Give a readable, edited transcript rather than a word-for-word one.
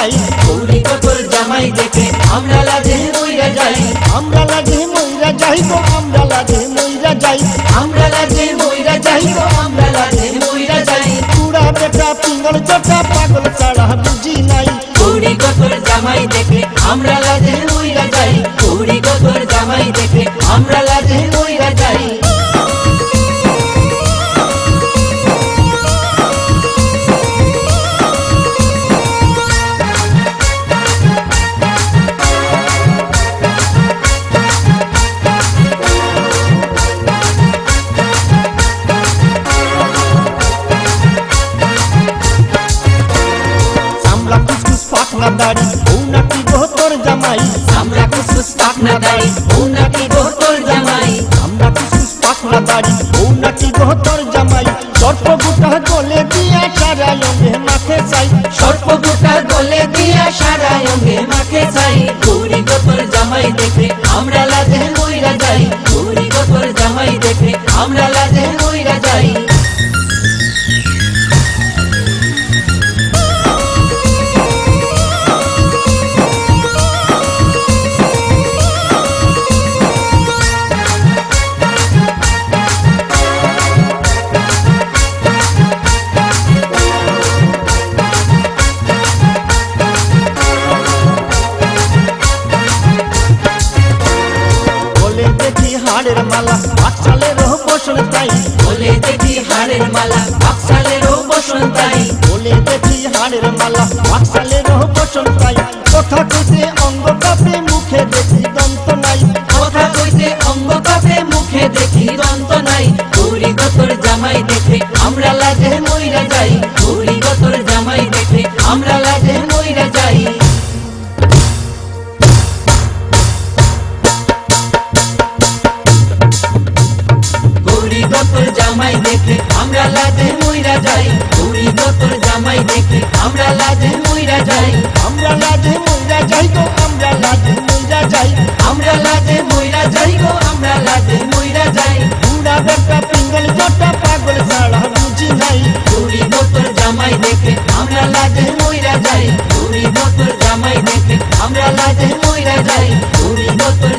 যাই, গৌরী তোর জামাই দেখে আমরা লাজে মইরা যাই, আমরা লাজে মইরা যাই গো, আমরা লাজে মইরা যাই, আমরা লাজে মইরা যাই গো, আমরা লাজে মইরা যাই। পুরা বেটা পিঙ্গল চটা পাগল ছাড়া বুঝি নাই, গৌরী তোর জামাই দেখে আমরা লাজে মইরা যাই, গৌরী তোর জামাই দেখে আমরা লাজে মইরা যাই। আমরা কুচকুচ পাতলা দাড়ি ও নাকি গো তোর জামাই, আমরা কুসকুস পাকনা দাই ও নাকি গো তোর জামাই, আমরা কুচকুচ পাতলা দাড়ি ও নাকি গো তোর জামাই, সর্প গোটা গলে দিয়া সারা অঙ্গে মাথে চাই, সর্প গোটা গলে দিয়া সারা অঙ্গে মাকে চাই। গৌরী তোর জামাই দেখে আমরা লাজে মইরা যাই, গৌরী তোর জামাই দেখে আমরা লাজে মইরা যাই। বলে দেখি হাড়ের মালা বাচ্চালের বসন তাই, বলে দেখি হাড়ের মালা বাক্সালেরও বসন্তাই, বলে দেখি হাড়ের মালা বাচ্চালের বসন তাই, কথা কইতে অঙ্গ কাপে মুখে দেখি দন্ত নাই, কথা কইতে অঙ্গ কাপে মুখে দেখি দন্ত নাই। গৌরী তোর জামাই দেখে আমরা লাজে মইরা যাই, গৌরী তোর জামাই দেখে আমরা লাজে মইরা যাই। গৌরী তোর জামাই দেখে আমরা লাজে মইরা যাই, গৌরী তোর জামাই দেখে আমরা লাজে মইরা যাই, আমরা লাজে মইরা যাই গো, আমরা লাজে মইরা যাই, আমরা লাজে মইরা যাই গো, আমরা লাজে মইরা যাই। পুরা বেটা পিঙ্গল জটা পাগল ছাড়া বুঝি নাই, গৌরী তোর জামাই দেখে আমরা লাজে মইরা যাই, গৌরী তোর জামাই দেখে আমরা লাজে মইরা যাই, গৌরী তোর